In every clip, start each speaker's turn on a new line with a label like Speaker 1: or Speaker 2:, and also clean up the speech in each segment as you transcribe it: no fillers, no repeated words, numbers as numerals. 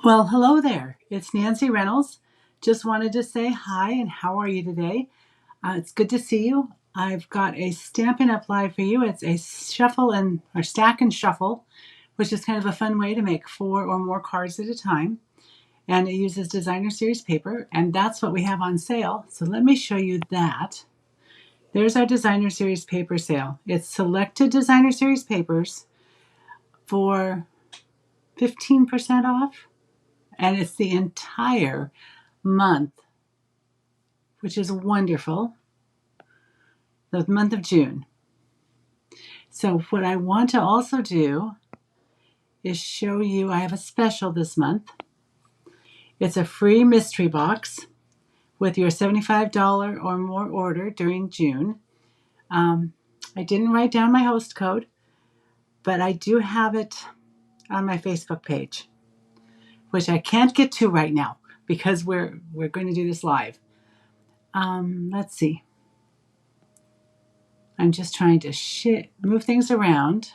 Speaker 1: Well, hello there. It's Nancy Reynolds. Just wanted to say hi and how are you today? It's good to see you. I've got a Stampin' Up! Live for you. It's a shuffle and or stack and shuffle, which is kind of a fun way to make 4 or more cards at a time. And it uses designer series paper, and that's what we have on sale. So let me show you that. There's our designer series paper sale. It's selected designer series papers for 15% off, and it's the entire month, which is wonderful, the month of June. So what I want to also do is show you, I have a special this month. It's a free mystery box with your $75 or more order during June. I didn't write down my host code, but I do have it on my Facebook page, which I can't get to right now because we're going to do this live. Let's see. I'm just trying to move things around.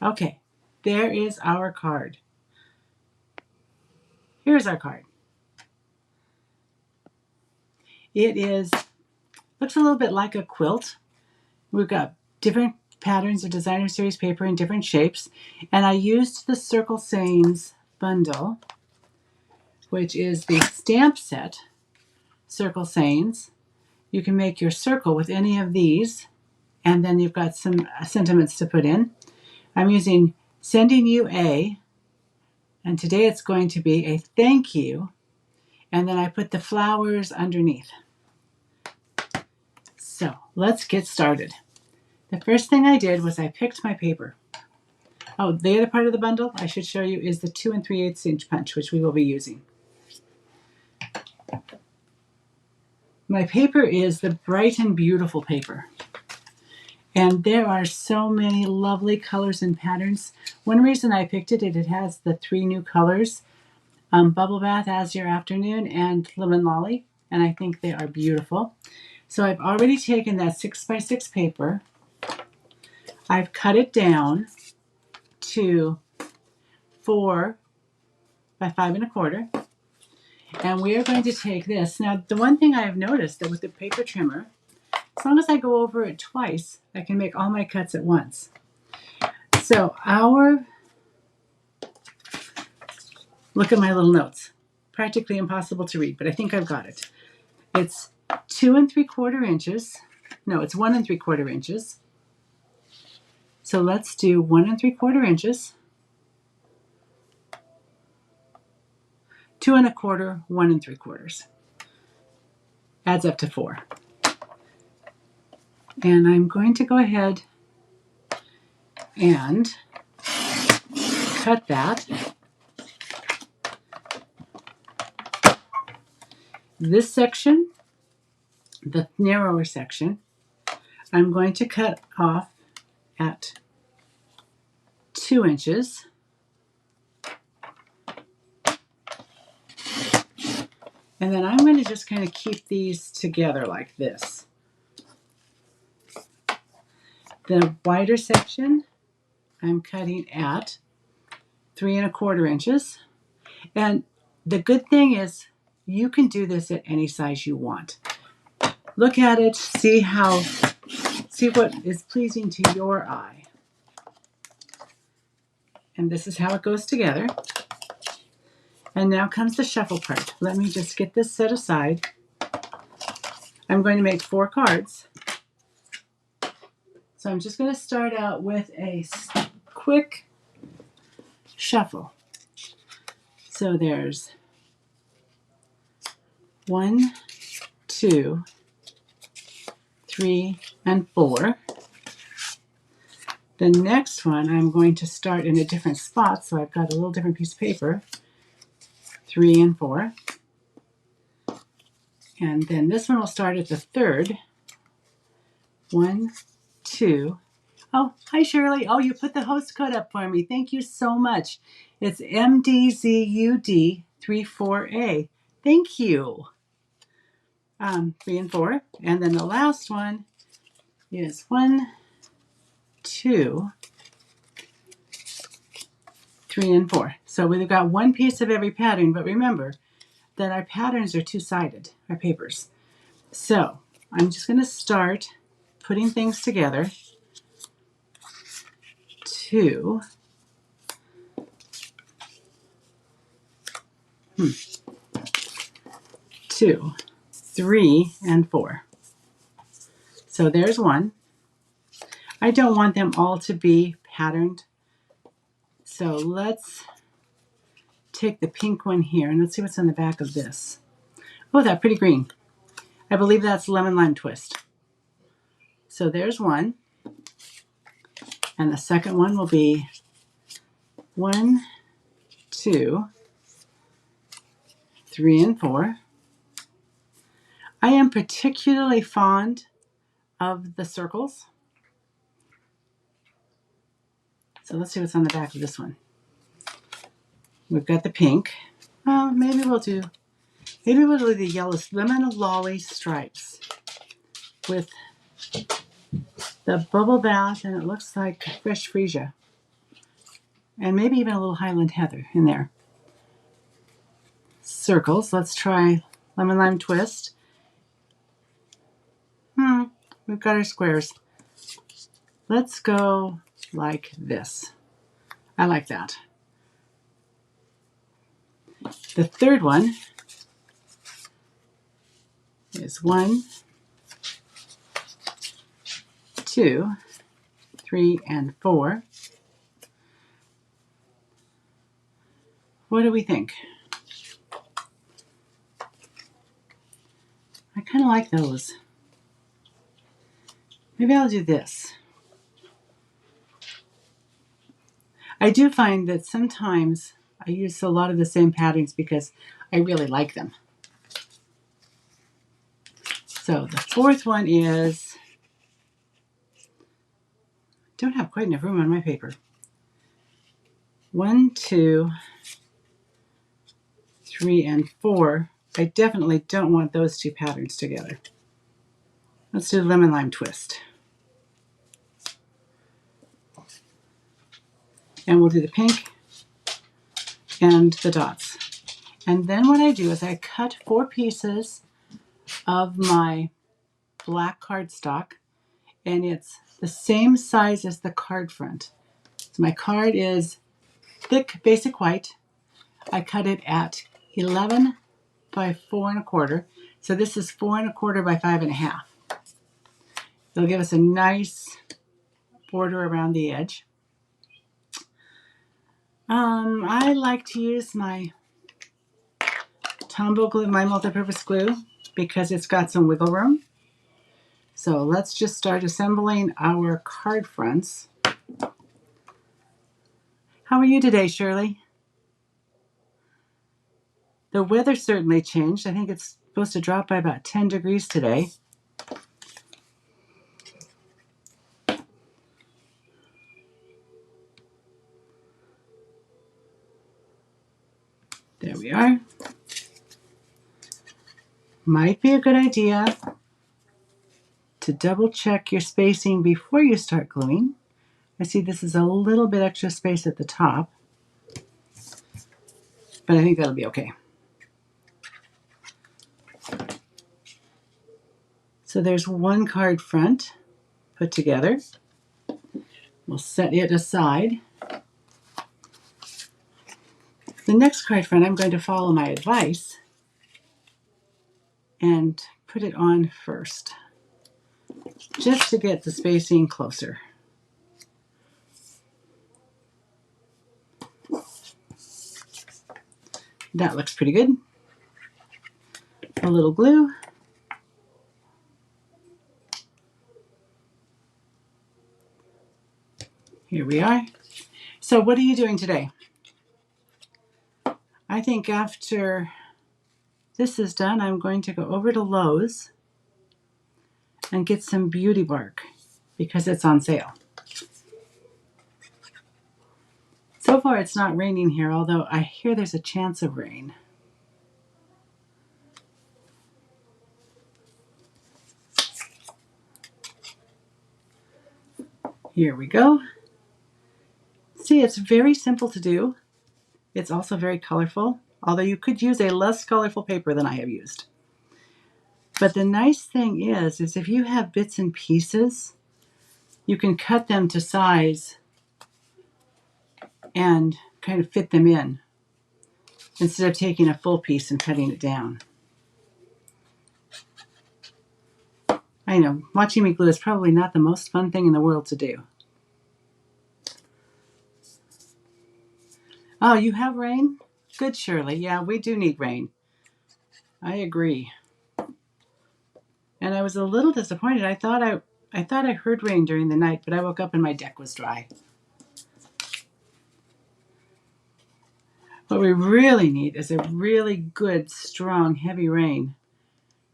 Speaker 1: Okay, there is our card. Here's our card. It looks a little bit like a quilt. We've got different patterns of designer series paper in different shapes. And I used the Circle Sayings bundle, which is the stamp set Circle Sayings. You can make your circle with any of these, and then you've got some sentiments to put in. I'm using Sending You A, and today it's going to be a thank you, and then I put the flowers underneath. So let's get started. The first thing I did was I picked my paper. Oh, the other part of the bundle I should show you is the 2 3/8 inch punch, which we will be using. My paper is the Bright and Beautiful paper. And there are so many lovely colors and patterns. One reason I picked it has the 3 new colors, Bubble Bath, Azure Afternoon, and Lemon Lolly. And I think they are beautiful. So I've already taken that 6x6 paper. I've cut it down to 4 by 5 1/4. And we are going to take this. Now, the one thing I have noticed that with the paper trimmer, as long as I go over it twice, I can make all my cuts at once. So look at my little notes. Practically impossible to read, but I think I've got it. It's 2 3/4 inches. No, it's 1 3/4 inches. So let's do 1 3/4 inches. 2 1/4, 1 3/4. Adds up to 4. And I'm going to go ahead and cut that. This section, the narrower section, I'm going to cut off at 2 inches. And then I'm going to just kind of keep these together like this. The wider section, I'm cutting at 3 1/4 inches. And the good thing is you can do this at any size you want. Look at it, see what is pleasing to your eye. And this is how it goes together. And now comes the shuffle part. Let me just get this set aside. I'm going to make 4 cards. So I'm just going to start out with a quick shuffle. So there's 1, 2, 3, and 4. The next one I'm going to start in a different spot, so I've got a little different piece of paper. 3 and 4. And then this one will start at the third. 1, 2. Oh, hi Shirley. Oh, you put the host code up for me. Thank you so much. It's MDZUD34A. Thank you. 3 and 4. And then the last one is 1, 2, 3 and 4. So we've got one piece of every pattern, but remember that our patterns are two-sided, our papers. So I'm just going to start putting things together. 2, 2, 3, and 4. So there's one. I don't want them all to be patterned. So let's take the pink one here and let's see what's on the back of this. Oh, that's pretty green. I believe that's lemon lime twist. So there's one. And the second one will be 1, 2, 3, and 4. I am particularly fond of the circles. So let's see what's on the back of this one. We've got the pink. Well, maybe we'll do the yellow lemon lolly stripes with the bubble bath, and it looks like fresh freesia. And maybe even a little Highland heather in there. Circles. Let's try lemon lime twist. We've got our squares. Let's go like this. I like that. The third one is 1, 2, 3, and 4. What do we think? I kind of like those. Maybe I'll do this. I do find that sometimes I use a lot of the same patterns because I really like them. So the fourth one is, don't have quite enough room on my paper. 1, 2, 3, and 4. I definitely don't want those two patterns together. Let's do lemon lime twist. And we'll do the pink and the dots. And then what I do is I cut 4 pieces of my black cardstock, and it's the same size as the card front. So my card is thick basic white. I cut it at 11 by 4 1/4. So this is 4 1/4 by 5 1/2. It'll give us a nice border around the edge. I like to use my Tombow glue, my multi-purpose glue, because it's got some wiggle room. So let's just start assembling our card fronts. How are you today, Shirley? The weather certainly changed. I think it's supposed to drop by about 10 degrees today. There we are. Might be a good idea to double check your spacing before you start gluing. I see this is a little bit extra space at the top, but I think that'll be okay. So there's one card front put together. We'll set it aside. The next card front, I'm going to follow my advice and put it on first, just to get the spacing closer. That looks pretty good. A little glue. Here we are. So what are you doing today? I think after this is done, I'm going to go over to Lowe's and get some beauty bark because it's on sale. So far it's not raining here, although I hear there's a chance of rain. Here we go. See, it's very simple to do. It's also very colorful, although you could use a less colorful paper than I have used. But the nice thing is if you have bits and pieces, you can cut them to size and kind of fit them in instead of taking a full piece and cutting it down. I know, watching me glue is probably not the most fun thing in the world to do. Oh, you have rain? Good, Shirley. Yeah, we do need rain. I agree. And I was a little disappointed. I thought I heard rain during the night, but I woke up and my deck was dry. What we really need is a really good, strong, heavy rain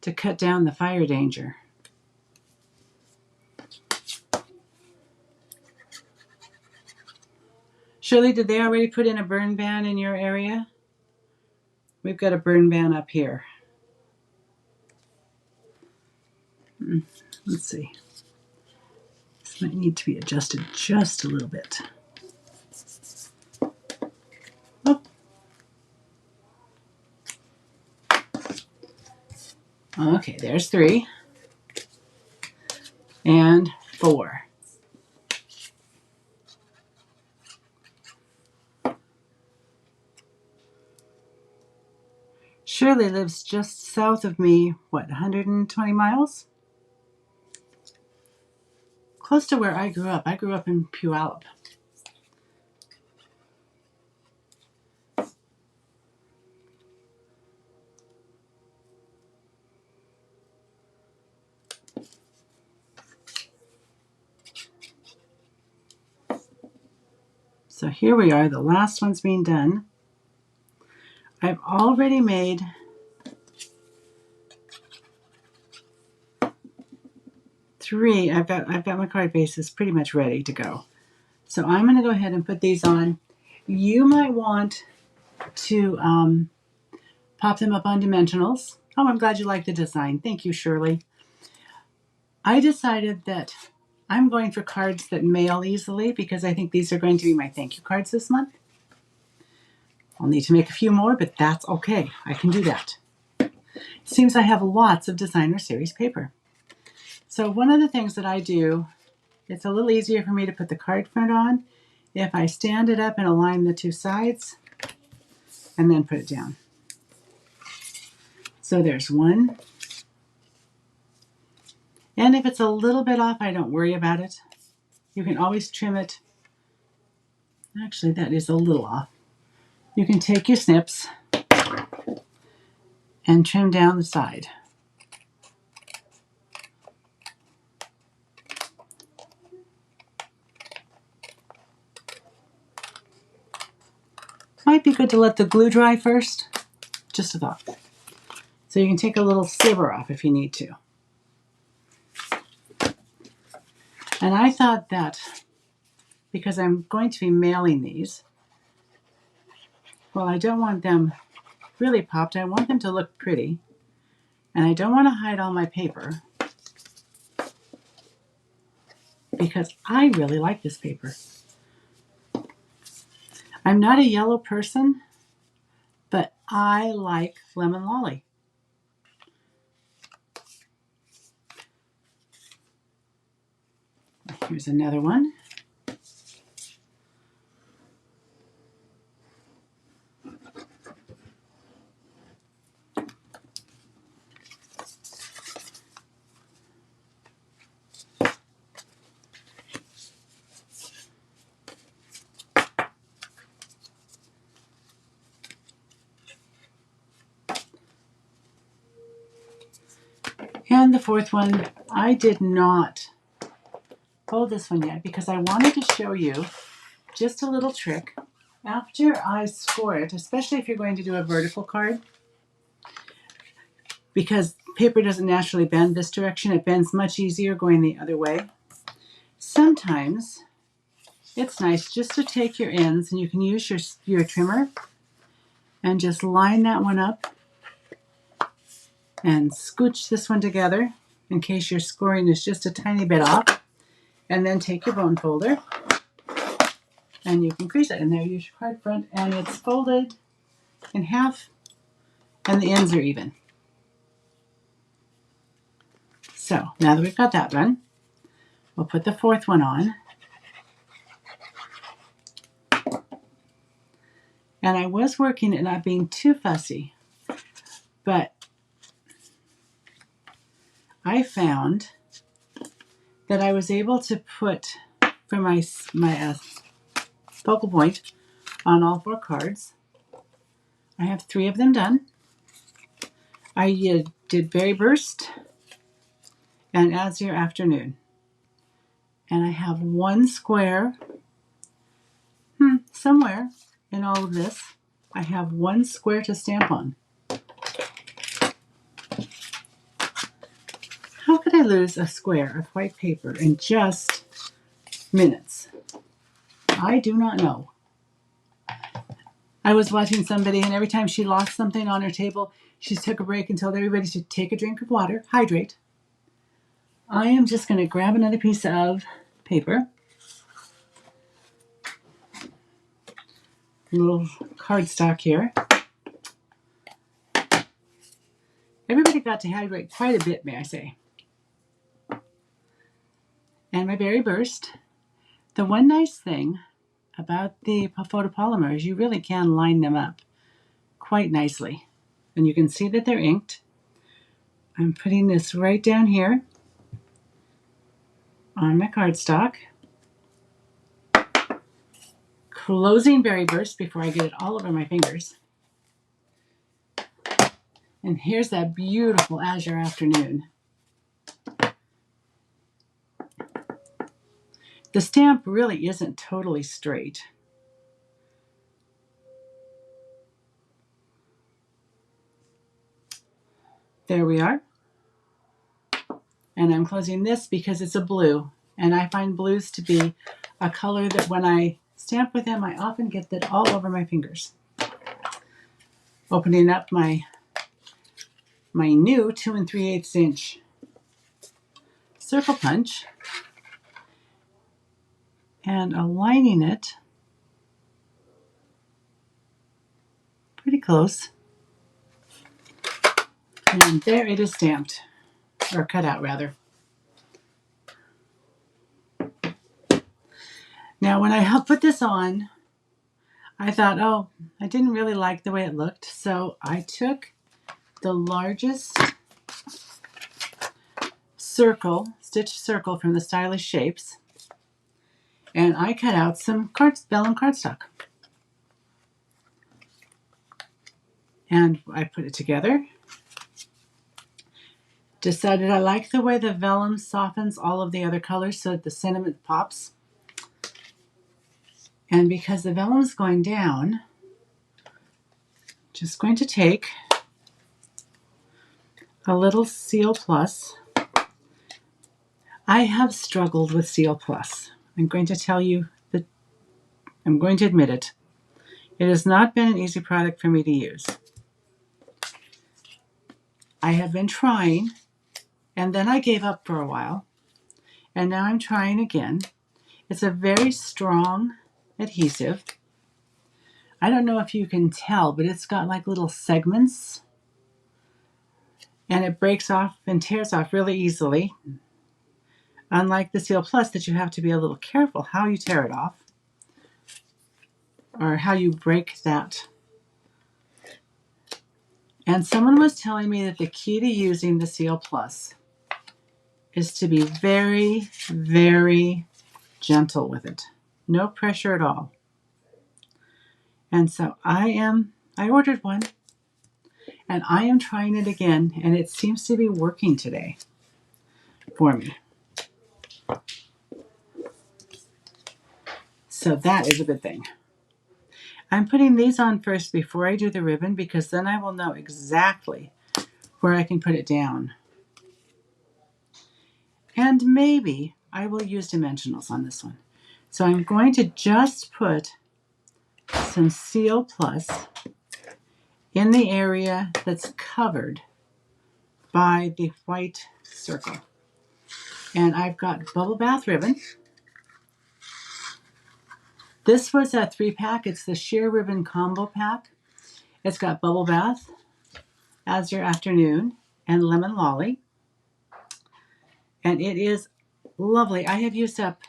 Speaker 1: to cut down the fire danger. Shirley, did they already put in a burn ban in your area? We've got a burn ban up here. Let's see. This might need to be adjusted just a little bit. Oh. Okay, there's 3. And 4. Shirley lives just south of me, what, 120 miles? Close to where I grew up. I grew up in Puyallup. So here we are, the last one's being done. I've already made three. I've got my card bases pretty much ready to go. So I'm going to go ahead and put these on. You might want to pop them up on dimensionals. Oh, I'm glad you like the design. Thank you, Shirley. I decided that I'm going for cards that mail easily because I think these are going to be my thank you cards this month. I'll need to make a few more, but that's okay. I can do that. It seems I have lots of designer series paper. So one of the things that I do, it's a little easier for me to put the card front on if I stand it up and align the 2 sides and then put it down. So there's 1. And if it's a little bit off, I don't worry about it. You can always trim it. Actually, that is a little off. You can take your snips and trim down the side. Might be good to let the glue dry first. Just a thought. So you can take a little sliver off if you need to. And I thought that because I'm going to be mailing these, well, I don't want them really popped. I want them to look pretty. And I don't want to hide all my paper because I really like this paper. I'm not a yellow person, but I like Lemon Lolly. Here's another one. And the 4th one, I did not hold this one yet because I wanted to show you just a little trick. After I score it, especially if you're going to do a vertical card, because paper doesn't naturally bend this direction, it bends much easier going the other way. Sometimes it's nice just to take your ends, and you can use your trimmer and just line that one up and scooch this one together in case your scoring is just a tiny bit off. And then take your bone folder And you can crease it. And there you use your card front, and it's folded in half, and the ends are even. So now that we've got that done, we'll put the fourth one on. And I was working at not being too fussy, but I found that I was able to put for my focal point on all 4 cards. I have 3 of them done. I did Berry Burst and Azure Afternoon. And I have 1 square somewhere in all of this. I have 1 square to stamp on. How could I lose a square of white paper in just minutes? I do not know. I was watching somebody, and every time she lost something on her table, she took a break and told everybody to take a drink of water, hydrate. I am just going to grab another piece of paper, a little cardstock here. Everybody got to hydrate quite a bit, may I say. And my Berry Burst. The one nice thing about the photopolymer is you really can line them up quite nicely. And you can see that they're inked. I'm putting this right down here on my cardstock. Closing Berry Burst before I get it all over my fingers. And here's that beautiful Azure Afternoon. The stamp really isn't totally straight. There we are. And I'm closing this because it's a blue. And I find blues to be a color that when I stamp with them, I often get that all over my fingers. Opening up my new 2 3/8 inch circle punch and aligning it pretty close. And there it is stamped, or cut out rather. Now when I put this on, I thought, oh, I didn't really like the way it looked. So I took the largest stitched circle from the Stylish Shapes, and I cut out some vellum cardstock. And I put it together. Decided I like the way the vellum softens all of the other colors so that the sentiment pops. And because the vellum's going down, just going to take a little Seal Plus. I have struggled with Seal Plus. I'm going to tell you that I'm going to admit it. It has not been an easy product for me to use. I have been trying, and then I gave up for a while, and now I'm trying again. It's a very strong adhesive. I don't know if you can tell, but it's got like little segments, and it breaks off and tears off really easily. Unlike the Seal Plus that you have to be a little careful how you tear it off or how you break that. And someone was telling me that the key to using the Seal Plus is to be very, very gentle with it. No pressure at all. And so I ordered one, and I am trying it again, and it seems to be working today for me. So that is a good thing. I'm putting these on first before I do the ribbon because then I will know exactly where I can put it down. And maybe I will use dimensionals on this one. So I'm going to just put some Seal Plus in the area that's covered by the white circle. And I've got bubble bath ribbon This was a 3-pack. It's the Sheer Ribbon Combo Pack. It's got Bubble Bath, Azure Afternoon, and Lemon Lolly. And it is lovely. I have used up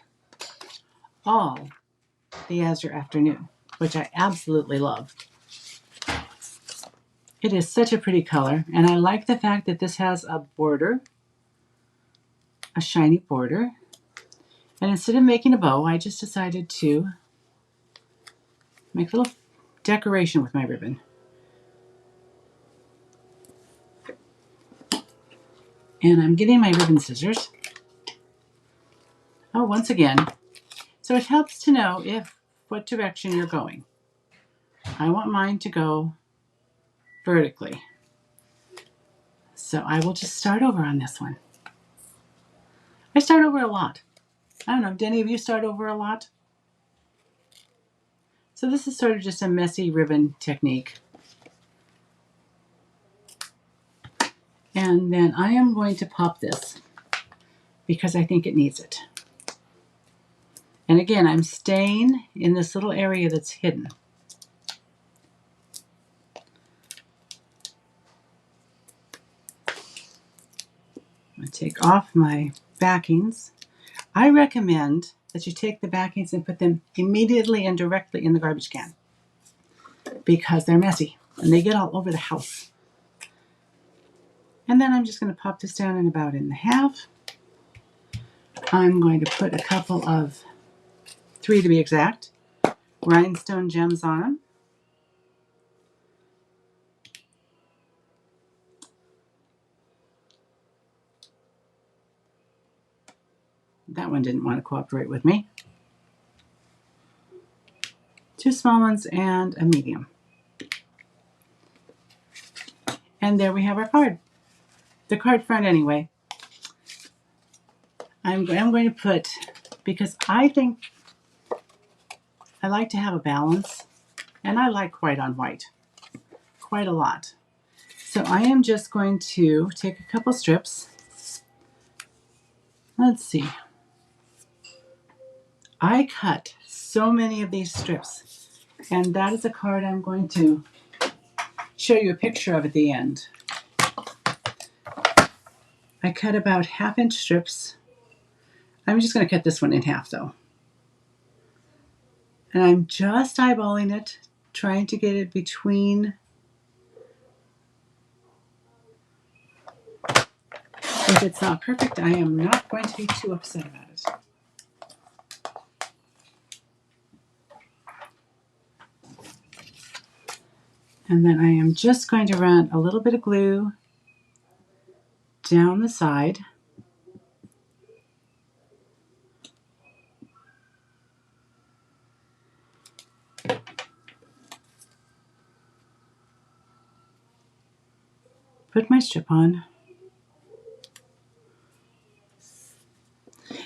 Speaker 1: all the Azure Afternoon, which I absolutely love. It is such a pretty color, and I like the fact that this has a border, a shiny border. And instead of making a bow, I just decided to make a little decoration with my ribbon. And I'm getting my ribbon scissors. Oh, once again. So it helps to know what direction you're going. I want mine to go vertically. So I will just start over on this one. I start over a lot. I don't know, do any of you start over a lot? So this is sort of just a messy ribbon technique. And then I am going to pop this because I think it needs it. And again, I'm staying in this little area that's hidden. I'm going to take off my backings. I recommend that you take the backings and put them immediately and directly in the garbage can because they're messy and they get all over the house. And then I'm just going to pop this down in about in half. I'm going to put a couple of, 3 to be exact, rhinestone gems on them. That one didn't want to cooperate with me. 2 small ones and a medium. And there we have our card. The card front anyway. I'm going to put, because I think I like to have a balance, and I like white on white quite a lot. So I am just going to take a couple strips. Let's see. I cut so many of these strips, and that is a card I'm going to show you a picture of at the end. I cut about 1/2-inch strips. I'm just going to cut this one in half though. And I'm just eyeballing it, trying to get it between. If it's not perfect, I am not going to be too upset about it. And then I am just going to run a little bit of glue down the side. Put my strip on.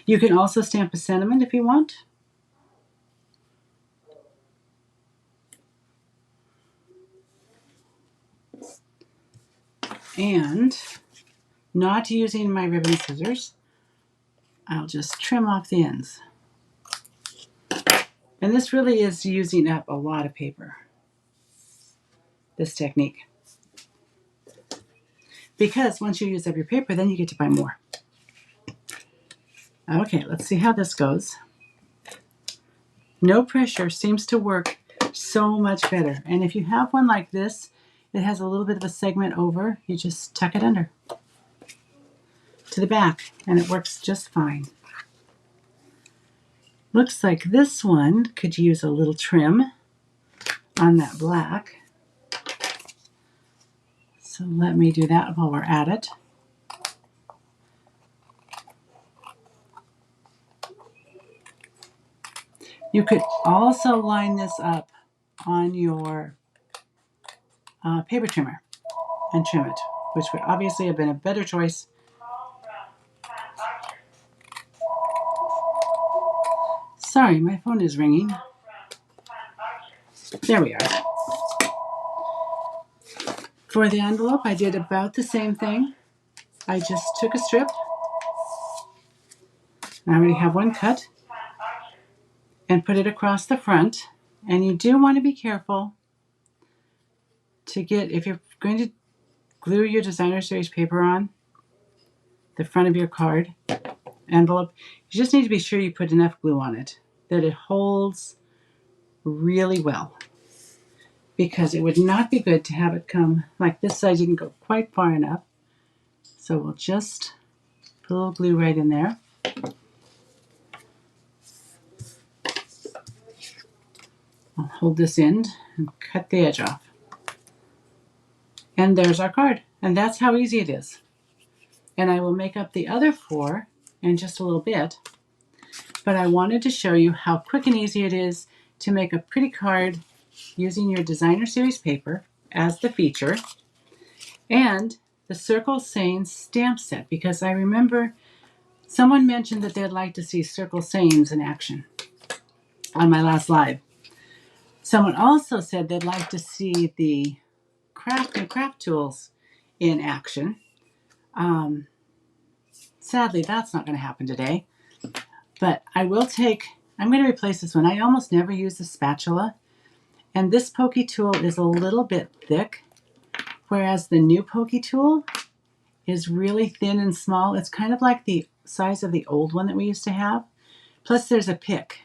Speaker 1: You can also stamp a sentiment if you want. And not using my ribbon scissors, I'll just trim off the ends. And this really is using up a lot of paper, this technique. Because once you use up your paper, then you get to buy more. Okay, let's see how this goes. No pressure seems to work so much better. And if you have one like this, it has a little bit of a segment over, you just tuck it under to the back, and it works just fine. Looks like this one could use a little trim on that black. So let me do that while we're at it. You could also line this up on your paper trimmer and trim it, which would obviously have been a better choice. Sorry, my phone is ringing. There we are. For the envelope, I did about the same thing. I just took a strip. I already have one cut. and put it across the front. And you do want to be careful to get, if you're going to glue your designer series paper on the front of your card envelope, you just need to be sure you put enough glue on it that it holds really well, because it would not be good to have it come like this side didn't go quite far enough. So we'll just put a little glue right in there. I'll hold this end and cut the edge off. And there's our card. And that's how easy it is. And I will make up the other 4 in just a little bit. But I wanted to show you how quick and easy it is to make a pretty card using your designer series paper as the feature and the Circle Sayings stamp set, because I remember someone mentioned that they'd like to see Circle Sayings in action on my last live. Someone also said they'd like to see the craft tools in action. Sadly, that's not going to happen today. But I'm going to replace this one. I almost never use the spatula. And this pokey tool is a little bit thick, whereas the new pokey tool is really thin and small. It's kind of like the size of the old one that we used to have. Plus there's a pick.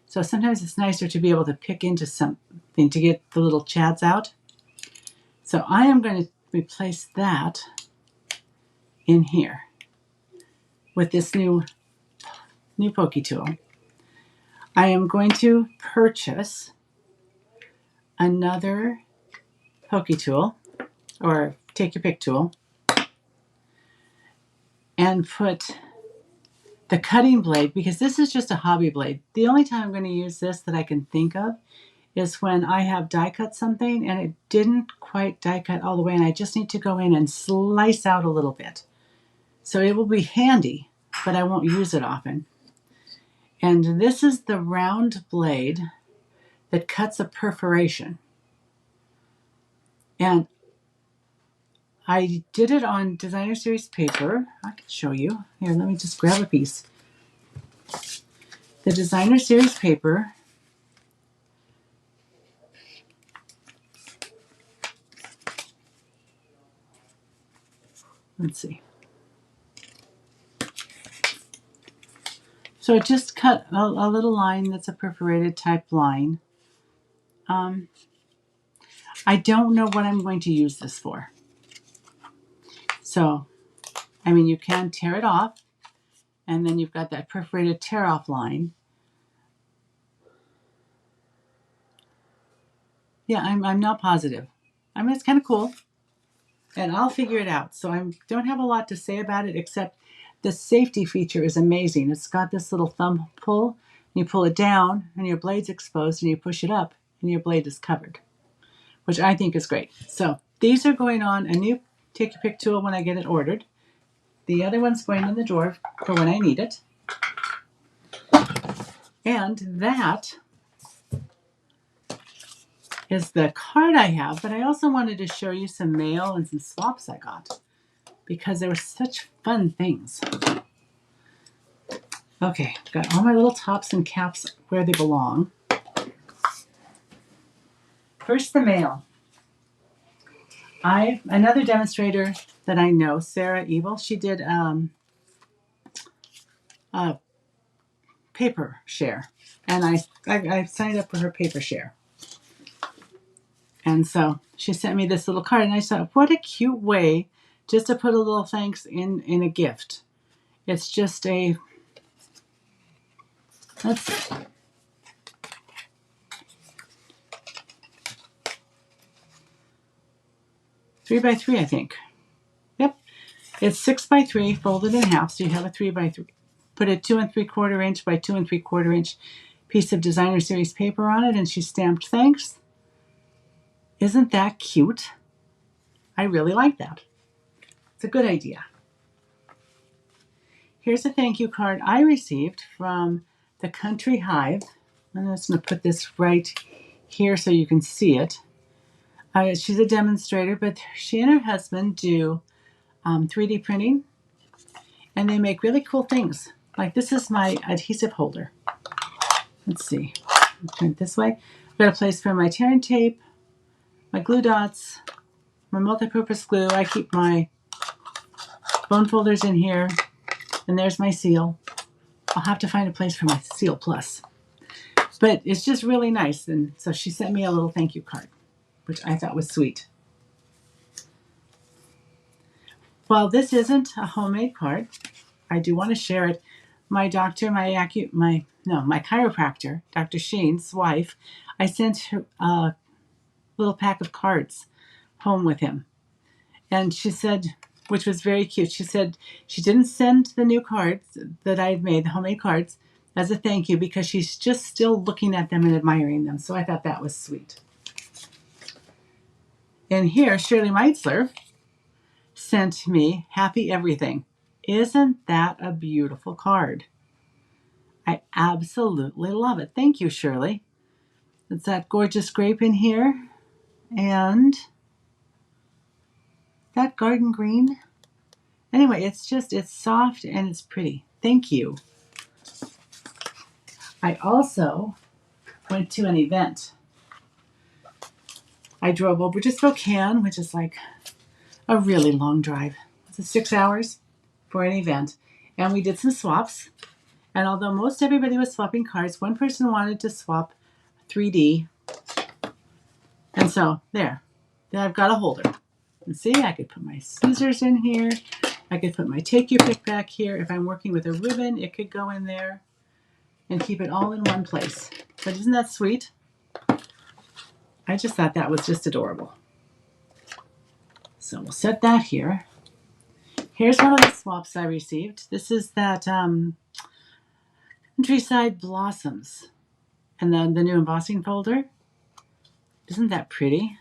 Speaker 1: So sometimes it's nicer to be able to pick into something to get the little chads out. So I am going to replace that in here with this new pokey tool. I am going to purchase another pokey tool, or take your pick tool, and put the cutting blade, because this is just a hobby blade. The only time I'm going to use this that I can think of is when I have die cut something and it didn't quite die cut all the way and I just need to go in and slice out a little bit. So it will be handy, but I won't use it often. And this is the round blade that cuts a perforation. And I did it on designer series paper. I can show you. Here, let me just grab a piece. The designer series paper let's see. So it just cut a little line that's a perforated type line. I don't know what I'm going to use this for. So, I mean, you can tear it off, and then you've got that perforated tear-off line. Yeah, I'm not positive. I mean, it's kind of cool, and I'll figure it out. So I don't have a lot to say about it, except the safety feature is amazing. It's got this little thumb pull. You pull it down, and your blade's exposed, and you push it up, and your blade is covered, which I think is great. So these are going on a new Take Your Pick tool when I get it ordered. The other one's going in the drawer for when I need it. And that is the card I have, but I also wanted to show you some mail and some swaps I got because they were such fun things. Okay, got all my little tops and caps where they belong. First, the mail. Another demonstrator that I know, Sarah Evil, she did a paper share, and I signed up for her paper share. And so she sent me this little card, and I thought, what a cute way just to put a little thanks in a gift. It's just a, let's see. Three by three, I think. Yep. It's 6 by 3 folded in half, so you have a 3 by 3. Put a 2 3/4 inch by 2 3/4 inch piece of designer series paper on it, and she stamped thanks. Isn't that cute? I really like that. It's a good idea. Here's a thank you card I received from the Country Hive. I'm just going to put this right here so you can see it. She's a demonstrator, but she and her husband do 3D printing, and they make really cool things. Like this is my adhesive holder. let's see, turn it this way. I've got a place for my tear and tape, my glue dots, my multi-purpose glue. I keep my bone folders in here, and there's my seal. I'll have to find a place for my Seal Plus. But it's just really nice. And so she sent me a little thank you card, which I thought was sweet. Well, this isn't a homemade card. I do want to share it. My doctor, my chiropractor, Dr. Sheen's wife, I sent her a little pack of cards home with him. And she said, which was very cute, she said she didn't send the new cards that I had made, the homemade cards, as a thank you because she's just still looking at them and admiring them. So I thought that was sweet. And here, Shirley Meitzler sent me Happy Everything. Isn't that a beautiful card? I absolutely love it. Thank you, Shirley. It's that gorgeous grape in here. And that garden green. Anyway, it's soft and it's pretty. Thank you. I also went to an event. I drove over to Spokane, which is like a really long drive. It's 6 hours for an event. And we did some swaps. And although most everybody was swapping cards, one person wanted to swap 3D. And so, there. Then I've got a holder. And see, I could put my scissors in here. I could put my Take Your Pick back here. If I'm working with a ribbon, it could go in there. And keep it all in one place. But isn't that sweet? I just thought that was just adorable. So we'll set that here. Here's one of the swaps I received. This is that Countryside Blossoms. And then the new embossing folder. Isn't that pretty?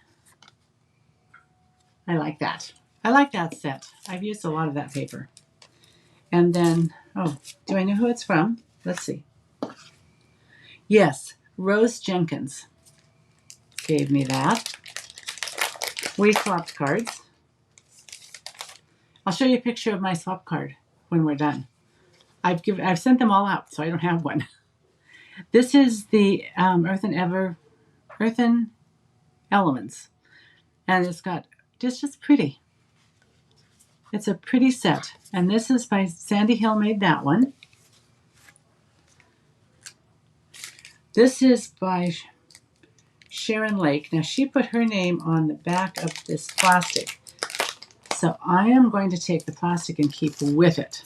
Speaker 1: I like that. I like that set. I've used a lot of that paper. And then, oh, do I know who it's from? Let's see. Yes, Rose Jenkins gave me that. We swapped cards. I'll show you a picture of my swap card when we're done. I've sent them all out, so I don't have one. This is the Earthen Elements, and it's got just pretty. It's a pretty set, and this is by Sandy Hill. Made that one. This is by Sharon Lake. Now she put her name on the back of this plastic. So I am going to take the plastic and keep with it.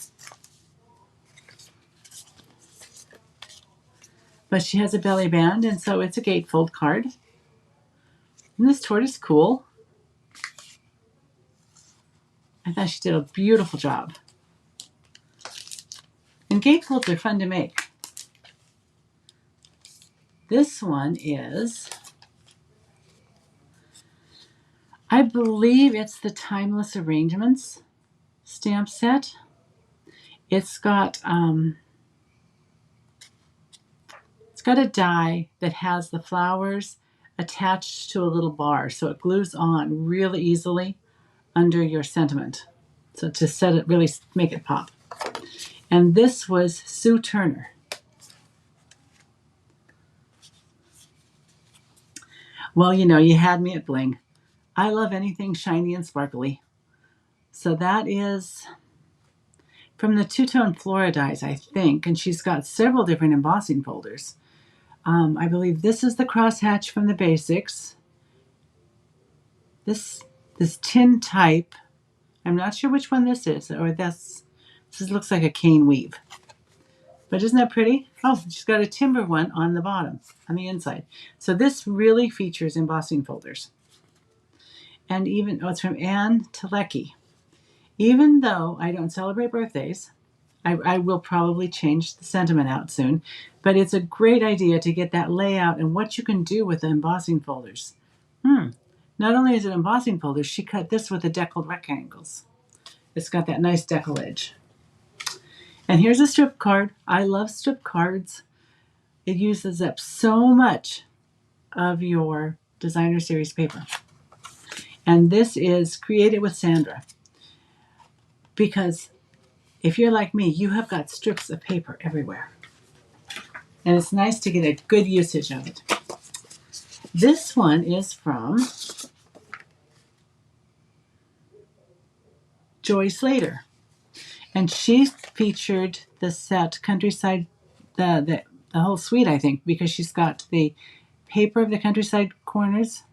Speaker 1: But she has a belly band, and so it's a gatefold card. Isn't this tortoise cool? I thought she did a beautiful job. And gatefolds are fun to make. This one is, I believe it's the Timeless Arrangements stamp set. It's got a die that has the flowers attached to a little bar, so it glues on really easily under your sentiment. So to set it, really make it pop. And this was Sue Turner. Well, you know, you had me at bling. I love anything shiny and sparkly. So that is from the Two-Tone Flora dies, I think, and she's got several different embossing folders. I believe this is the crosshatch from the basics. This tin type, I'm not sure which one this is, or this looks like a cane weave. But isn't that pretty? Oh, she's got a timber one on the bottom, on the inside. So this really features embossing folders. And even, it's from Anne Telecki. Even though I don't celebrate birthdays, I will probably change the sentiment out soon, but it's a great idea to get that layout and what you can do with the embossing folders. Not only is it embossing folders, she cut this with the deckled rectangles. It's got that nice decal edge. And here's a strip card. I love strip cards. It uses up so much of your designer series paper. And this is Create It with Sandra. Because if you're like me, you have got strips of paper everywhere. And it's nice to get a good usage of it. This one is from Joy Slater. And she featured the set Countryside, the whole suite, I think, because she's got the paper of the Countryside corners.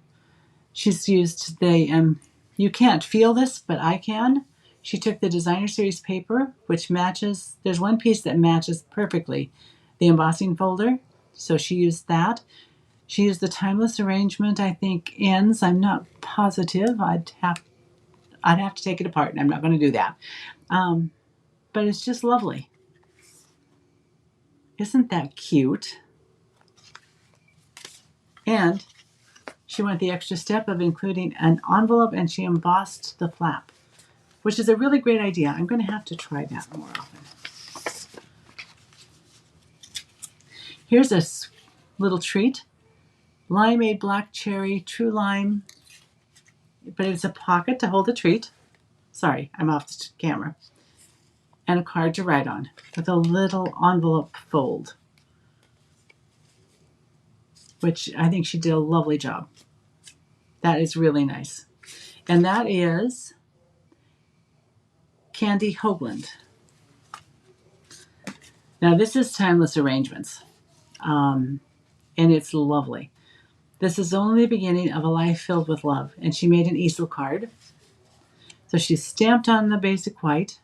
Speaker 1: She's used the, you can't feel this, but I can. She took the Designer Series paper, which matches, there's one piece that matches perfectly the embossing folder. So she used that. She used the Timeless Arrangement, I think, ends. I'm not positive. I'd have to take it apart, and I'm not going to do that. But it's just lovely. Isn't that cute? And she went the extra step of including an envelope, and she embossed the flap, which is a really great idea. I'm going to have to try that more often. Here's a little treat. Limeade Black Cherry True Lime, but it's a pocket to hold a treat. Sorry, I'm off the camera. And a card to write on with a little envelope fold, which I think she did a lovely job. That is really nice. And that is Candy Hoagland. Now this is Timeless Arrangements, and it's lovely. This is only the beginning of a life filled with love, and she made an easel card. So she stamped on the basic white,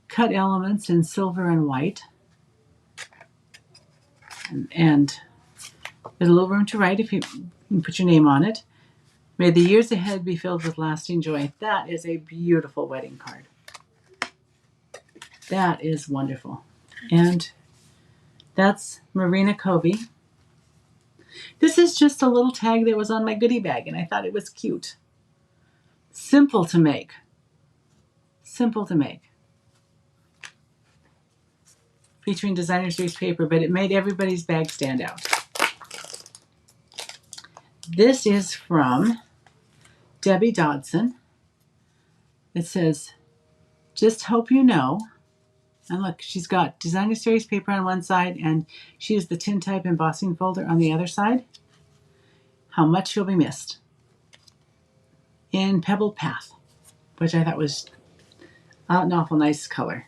Speaker 1: cut elements in silver and white, and there's a little room to write if you put your name on it. May the years ahead be filled with lasting joy. That is a beautiful wedding card. That is wonderful. And that's Marina Covey. This is just a little tag that was on my goodie bag, and I thought it was cute. Simple to make. Simple to make. Featuring Designer Series paper, but it made everybody's bag stand out. This is from Debbie Dodson. It says, just hope you know. And look, she's got Designer Series paper on one side, and she used the tin type embossing folder on the other side. How much you'll be missed. In Pebbled Path, which I thought was an awful nice color.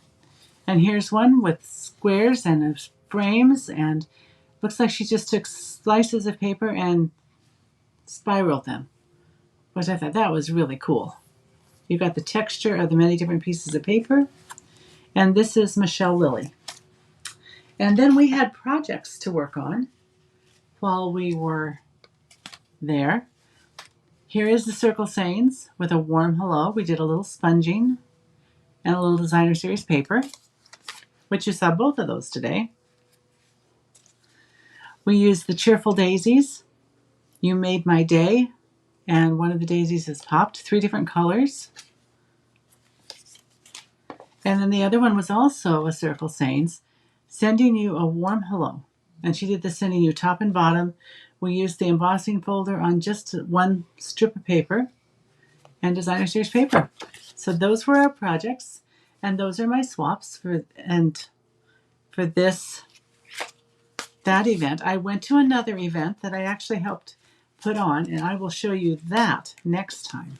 Speaker 1: And here's one with squares and frames, and looks like she just took slices of paper and spiraled them, which I thought that was really cool. You got the texture of the many different pieces of paper. And this is Michelle Lilly. And then we had projects to work on while we were there. Here is the Circle Sayings with a warm hello. We did a little sponging and a little Designer Series paper, which you saw both of those today. We used the Cheerful Daisies. You Made My Day. And one of the daisies is popped, 3 different colors. And then the other one was also a Circle Sayings, sending you a warm hello. And she did the sending you top and bottom. We used the embossing folder on just one strip of paper and Designer Series paper. So those were our projects, and those are my swaps for that event. I went to another event that I actually helped put on, and I will show you that next time.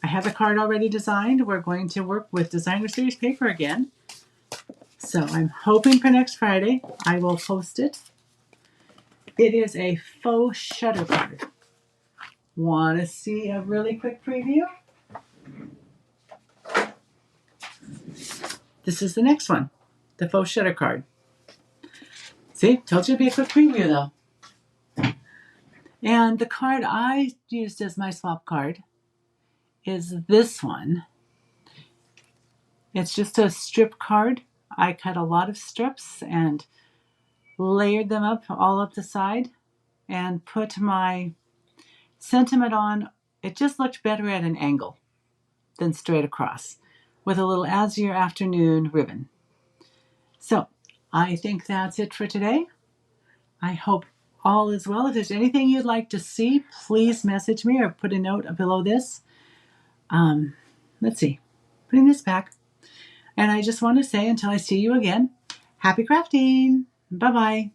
Speaker 1: I have a card already designed. We're going to work with Designer Series paper again. So I'm hoping for next Friday I will post it. It is a faux shutter card. Want to see a really quick preview? This is the next one, the faux shutter card. See, told you it'd be a quick preview though. And the card I used as my swap card is this one. It's just a strip card. I cut a lot of strips and layered them up all up the side and put my sentiment on. It just looked better at an angle than straight across with a little As Your Afternoon ribbon. So I think that's it for today. I hope all is well. If there's anything you'd like to see, please message me or put a note below this. Let's see, putting this back. And I just want to say, until I see you again, happy crafting. Bye-bye.